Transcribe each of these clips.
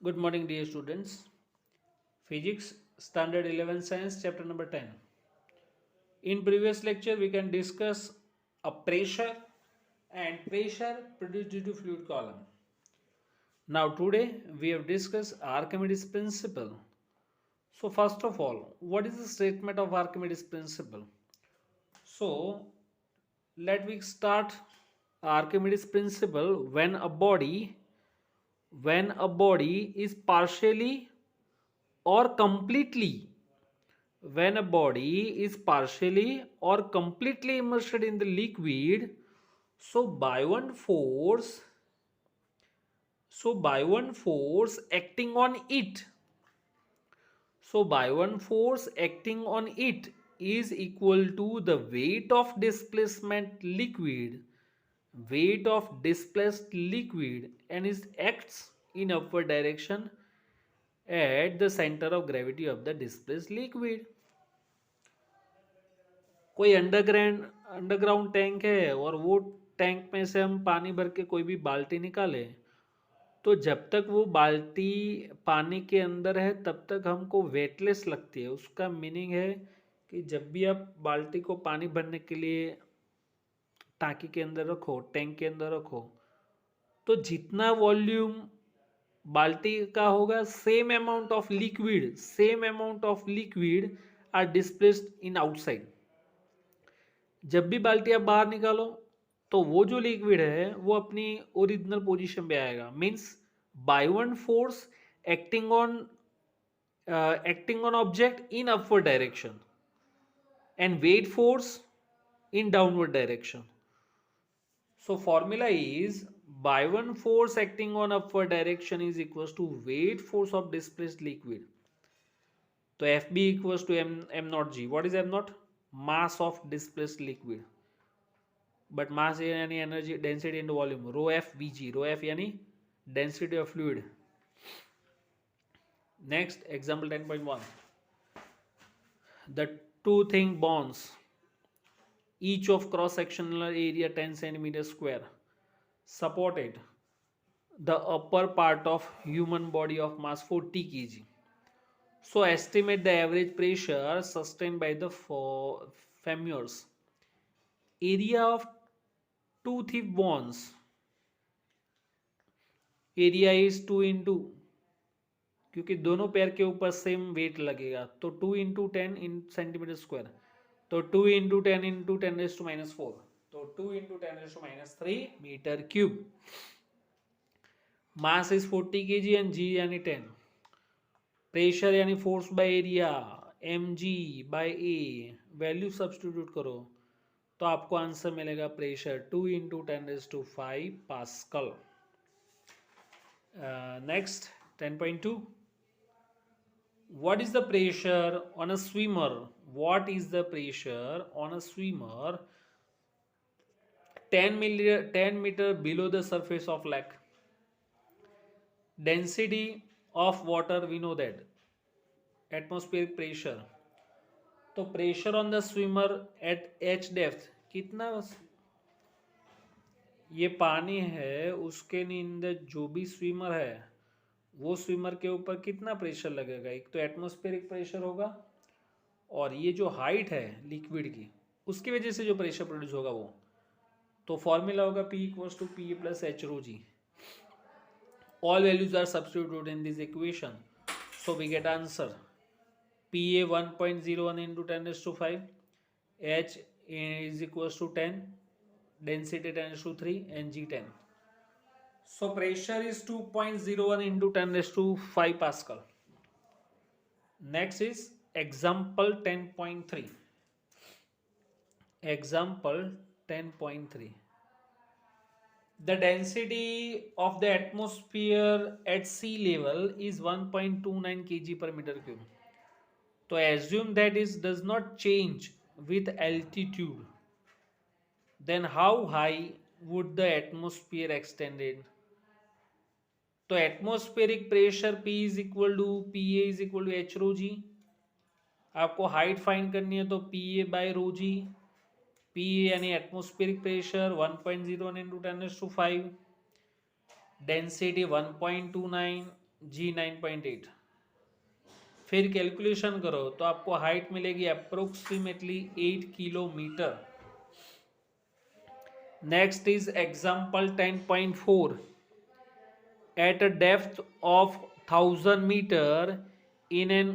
Good morning, dear students. Physics, Standard 11 Science, Chapter number 10. In previous lecture, we can discuss a pressure and pressure produced due to fluid column. Now, today we have discussed Archimedes principle. So, first of all, what is the statement of Archimedes principle? So, let me start Archimedes principle when a body is partially or completely when a body is partially or completely immersed in the liquid, so by one force acting on it, is equal to the weight of displaced liquid, and it acts in upward direction at the center of gravity of the displaced liquid. कोई underground tank है और वो tank में से हम पानी भर के कोई भी बाल्टी निकाले, तो जब तक वो बाल्टी पानी के अंदर है तब तक हमको वेटलेस लगती है। उसका मीनिंग है कि जब भी आप बाल्टी को पानी भरने के लिए टांकी के अंदर रखो, टैंक के अंदर रखो, तो जितना वॉल्यूम बाल्टी का होगा, same amount of liquid are displaced in outside. जब भी बाल्टी आप बाहर निकालो तो वो जो लिक्विड है वो अपनी ओरिजिनल पोजीशन पे आएगा। Means by one force acting on object in upward direction and weight force in downward direction. So formula is by one force acting on upward direction is equals to weight force of displaced liquid. So FB equals to m naught g. What is m naught? Mass of displaced liquid. But mass यानी energy density into volume. Rho f Vg. Rho f यानी density of fluid. Next example 10.1. The two thin bonds, each of cross sectional area 10 centimeter square, supported the upper part of human body of mass 40 kg. So estimate the average pressure sustained by the femurs. Area of two thick bonds, area is 2 into, क्योंकि दोनों पैर के ऊपर same wait लगेगा, तो 2 into 10 इन centimetre square, तो 2 into 10 into 10⁻⁴, तो 2 into 10⁻³ metre cube. Mass is 40 kg and g यानी 10. प्रेशर यानी force by area mg/a, value substitute करो तो आपको आंसर मिलेगा pressure 2 into 10⁵ pascal. Next 10.2. What is the pressure on a swimmer? What is the pressure on a swimmer 10 meter below the surface of lake? Density of water, we know that. Atmospheric pressure. तो pressure on the swimmer at h depth कितना, ये पानी है, उसके अंदर जो भी swimmer है वो स्विमर के ऊपर कितना प्रेशर लगेगा? एक तो एटमॉस्फेरिक प्रेशर होगा और ये जो हाइट है लिक्विड की उसकी वजह से जो प्रेशर प्रोड्यूस होगा वो, तो फॉर्मूला होगा P equals to P plus h rho g. All values are substituted in this equation, so we get answer PA 1.01 into 10⁵, H is equals to 10, density 10⁵, and G 10. So pressure is 2.01 into 10⁵ Pascal. Next is example 10.3. Example 10.3. The density of the atmosphere at sea level is 1.29 kg per meter cube. So assume that it does not change with altitude. Then how high would the atmosphere extended? तो atmospheric pressure P is equal to PA is equal to h rho g. आपको height find करनी है तो PA/ρg. PA यानी atmospheric pressure 1.01 into 10⁵, density 1.29, g 9.8। फिर calculation करो तो आपको हाइट मिलेगी approximately 8 kilometre. Next is example 10.4। at a depth of 1000 meter in an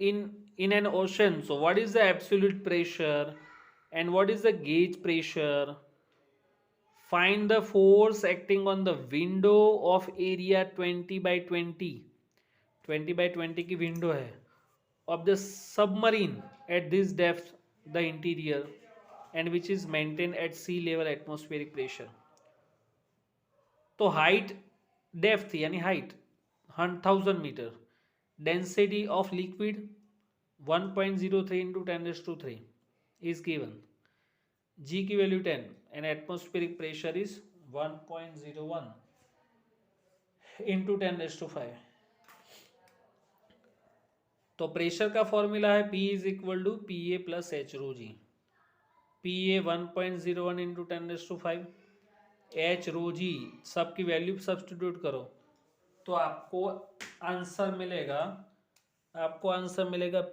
in an ocean, so what is the absolute pressure and what is the gauge pressure? Find the force acting on the window of area 20 by 20, 20 by 20 की window है of the submarine at this depth, the interior, and which is maintained at sea level atmospheric pressure। तो height, depth यानी height 1000 metre, density of liquid 1.03 into 10⁻³ is given, g की value 10 and atmospheric pressure is 1.01 into 10⁻⁵। तो pressure का formula है P is equal to p a plus h rho g. P a 1.01 into 10⁻⁵, h rho g सबकी value substitute करो तो आपको answer मिलेगा,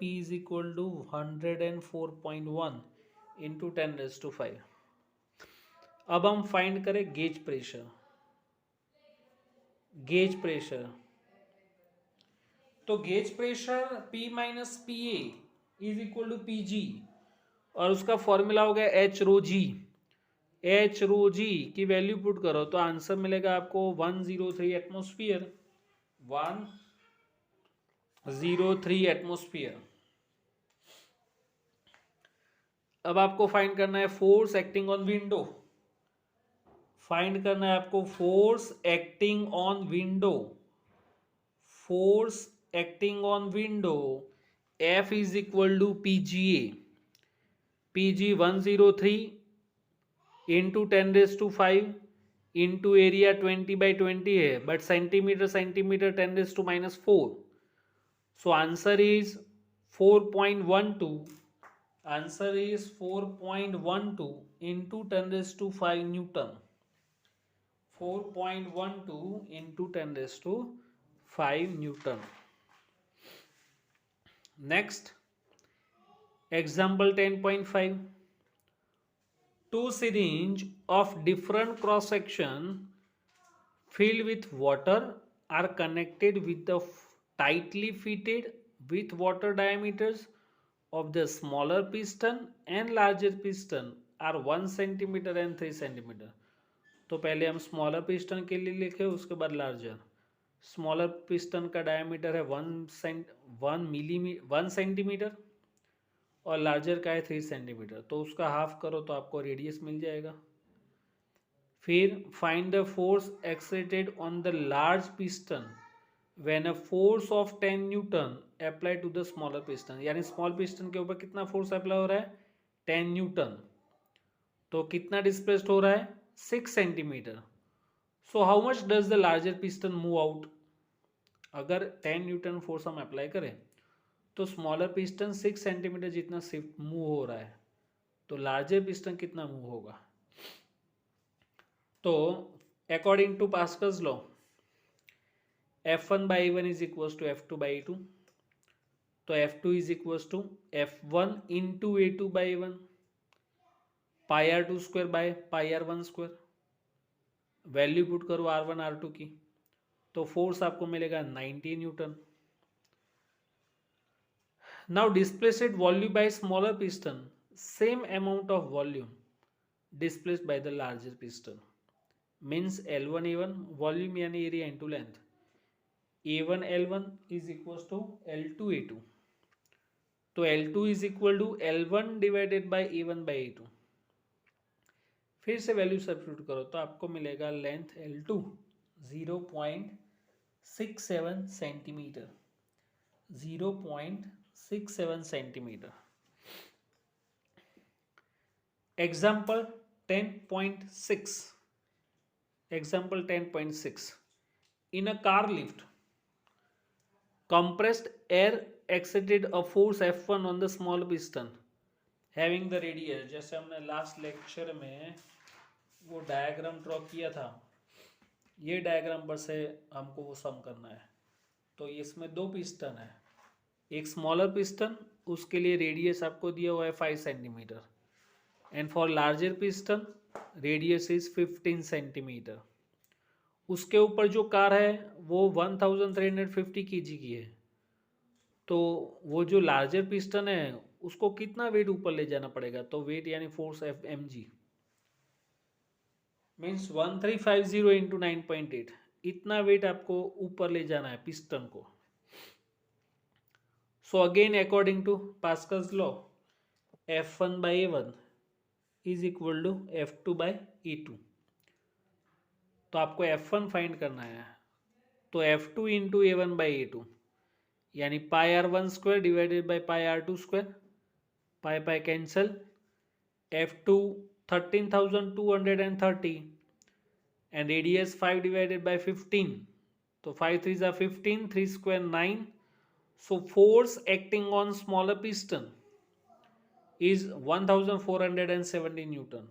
P is equal to 104.1 into 10⁻⁵। अब हम फाइंड करें गेज प्रेशर। गेज प्रेशर, तो gauge pressure P minus P A is equal to P G, और उसका फॉर्मूला हो गया एच रो जी। एच रो जी की वैल्यू पुट करो तो आंसर मिलेगा आपको 103 एटमोस्फियर, 103 एटमोस्फियर। अब आपको फाइंड करना है force acting on window. Find करना है आपको force acting on window. Force acting on window F is equal to P G A. P G 103 into 10⁵ into area 20 by 20 है, but centimetre 10⁻⁴। So answer is 4.12। Answer is 4.12 into 10⁵ newton. 4.12 into 10⁵ newton. Next example 10.5। Two syringes of different cross section filled with water are connected with the tightly fitted with water diameters of the smaller piston and larger piston are 1 centimeter and 3 centimeter। तो पहले हम smaller piston के लिए लिखे, उसके बाद larger. Smaller piston का diameter है 1 सेंटीमीटर और लार्जर का है 3 सेंटीमीटर, तो उसका हाफ करो तो आपको रेडियस मिल जाएगा। फिर find the force exerted on the large piston when a force of 10 newton apply to the smaller piston, यानी स्मॉल पिस्टन के ऊपर कितना फोर्स अप्लाई हो रहा है 10 न्यूटन, तो कितना डिस्प्लेस्ड हो रहा है 6 centimetre. So how much does the larger piston move out. अगर 10 न्यूटन फोर्स हम अप्लाई करें तो स्मॉलर पिस्टन 6 सेंटीमीटर जितना शिफ्ट मूव हो रहा है, तो लार्जर पिस्टन कितना मूव होगा। तो according to Pascal's law F1 by A1 is equal to F2 by A2, तो F2 is equal to F1 into A2 by A1 pi R2 square by pi R1 square. Value put करो R1 R2 की, तो force आपको मिलेगा 90 newton. Now displaced volume by smaller piston, same amount of volume displaced by the larger piston, means L1 A1 volume यानी area into length, A1 L1 is equals to L2 A2, तो L2 is equal to L1 divided by A1 by A2। फिर से value substitute करो तो आपको मिलेगा length L2 0.67 centimetre, 0.67 centimetre. Example 10.6। Example 10.6। In a car lift compressed air exerted a force F1 on the small piston having the radius, जैसे हमने last lecture में वो डायग्राम ड्रॉ किया था, ये डायग्राम पर से हमको वो सम करना है। तो इसमें दो पिस्टन है, एक स्मॉलर पिस्टन, उसके लिए रेडियस आपको दिया हुआ है 5 centimetre, and for larger piston radius is 15 centimetre. उसके ऊपर जो कार है वो 1350 kg की है, तो वो जो लार्जर पिस्टन है उसको कितना वेट ऊपर ले जाना पड़ेगा, तो वेट यानी force F M G means 1350 into 9.8, इतना वेट आपको ऊपर ले जाना है पिस्टन को। So again according to Pascal's law F1 by A1 is equal to F2 by E2। तो आपको F1 फाइंड करना है, तो F2 into A1 by A2 यानी पाई R1 square divided by pi R2 square, pi pi cancel, F2 13,230 and radius 5 divided by 15, तो 5 3s are 15, 3 square 9, so force acting on smaller piston is 1470 Newton.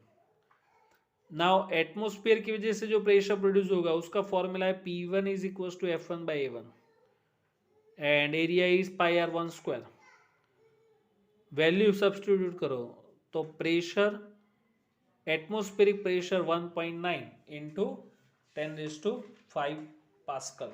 Now atmosphere की वजह से जो pressure produce होगा उसका formula है P1 is equal to F1 by A1 and area is pi R1 square. Value substitute करो तो pressure, atmospheric pressure 1.9 into 10⁵ pascal.